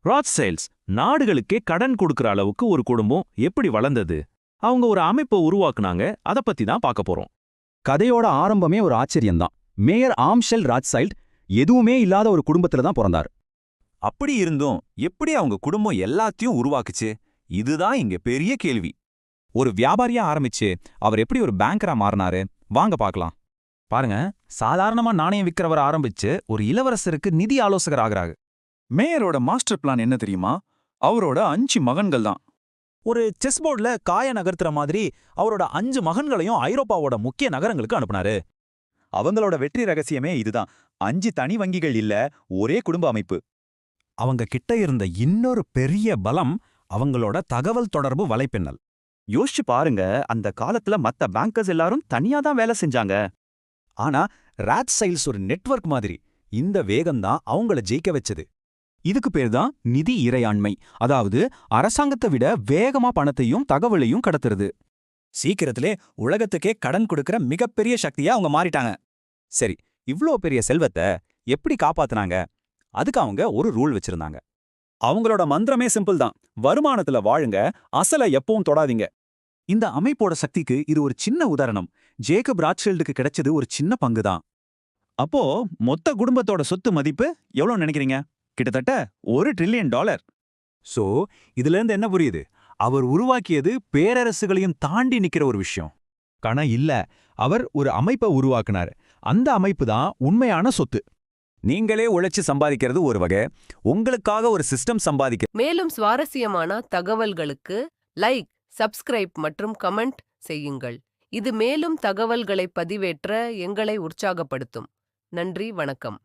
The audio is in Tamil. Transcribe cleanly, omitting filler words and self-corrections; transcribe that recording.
ராத்சைல்ட்ஸ் நாடுகளுக்கே கடன் கொடுக்கற அளவுக்கு ஒரு குடும்பம் எப்படி வளர்ந்தது? அவங்க ஒரு அமைப்பை உருவாக்குனாங்க, அத பத்தி தான் பார்க்க போறோம். கதையோட ஆரம்பமே ஒரு ஆச்சரியம்தான். மேயர் ஆம்ஷெல் ராத்சைல்ட் எதுவுமே இல்லாத ஒரு குடும்பத்துல தான் பிறந்தார். அப்படி இருந்தும் எப்படி அவங்க குடும்பம் எல்லாத்தையும் உருவாக்குச்சு? இதுதான் இங்க பெரிய கேள்வி. ஒரு வியாபாரியா ஆரம்பிச்சு அவர் எப்படி ஒரு பேங்கரா மாறினாரு? வாங்க பார்க்கலாம். பாருங்க, சாதாரணமா நாணயம் விக்கிறவர் ஆரம்பிச்சு ஒரு இளவரசருக்கு நிதி ஆலோசகர் ஆகிறாரு. மேயரோட மாஸ்டர் பிளான் என்ன தெரியுமா? அவரோட 5 மகன்கள் தான். ஒரு செஸ் போர்டுல காய நகர்த்துற மாதிரி அவரோட 5 மகன்களையும் ஐரோப்பாவோட முக்கிய நகரங்களுக்கு அனுப்புனாரு. அவங்களோட வெற்றி ரகசியமே இதுதான். 5 தனி வங்கிகள் இல்ல, ஒரே குடும்ப அமைப்பு. அவங்க கிட்ட இருந்த இன்னொரு பெரிய பலம் அவங்களோட தகவல் தொடர்பு வலைப்பின்னல். யோசிச்சு பாருங்க, அந்த காலத்துல மத்த பேங்கர்ஸ் எல்லாரும் தனியா தான் வேலை செஞ்சாங்க. ஆனா ராத்சைல்ட்ஸ் ஒரு நெட்வொர்க் மாதிரி. இந்த வேகம்தான் அவங்கள ஜெயிக்க வச்சது. இதுக்கு பேர் தான் நிதி இறையாண்மை. அதாவது அரசாங்கத்தை விட வேகமா பணத்தையும் தகவலையும் கடத்துறது. சீக்கிரத்திலே உலகத்துக்கே கடன் கொடுக்கற மிகப்பெரிய சக்தியா அவங்க மாறிட்டாங்க. சரி, இவ்ளோ பெரிய செல்வத்தை எப்படி காப்பாத்துனாங்க? அதுக்கு அவங்க ஒரு ரூல் வச்சிருந்தாங்க. அவங்களோட மந்திரமே சிம்பிள் தான். வருமானத்துல வாழுங்க, அசல எப்பவும் தொடாதீங்க. இந்த அமைப்போட சக்திக்கு இது ஒரு சின்ன உதாரணம். ஜேக்கப் ராத்சைல்டுக்கு கிடைச்சது ஒரு சின்ன பங்கு தான். அப்போ மொத்த குடும்பத்தோட சொத்து மதிப்பு எவ்வளவு நினைக்கிறீங்க? கிட்டத்தட்ட $1 ட்ரில்லியன். சோ இதுல இருந்து என்ன புரியுது? அவர் உருவாக்கியது பேரரசுகளையும் தாண்டி நிக்கிற ஒரு விஷயம். கண இல்ல, அவர் ஒரு அமைப்பை உருவாக்குனார். அந்த அமைப்பு தான் உண்மையான சொத்து. நீங்களே உழைச்சு சம்பாதிக்கிறது ஒரு வகை, உங்களுக்காக ஒரு சிஸ்டம் சம்பாதிக்க. மேலும் சுவாரஸ்யமான தகவல்களுக்கு லைக், சப்ஸ்கிரைப் மற்றும் கமெண்ட் செய்யுங்கள். இது மேலும் தகவல்களை பதிவேற்ற எங்களை உற்சாகப்படுத்தும். நன்றி, வணக்கம்.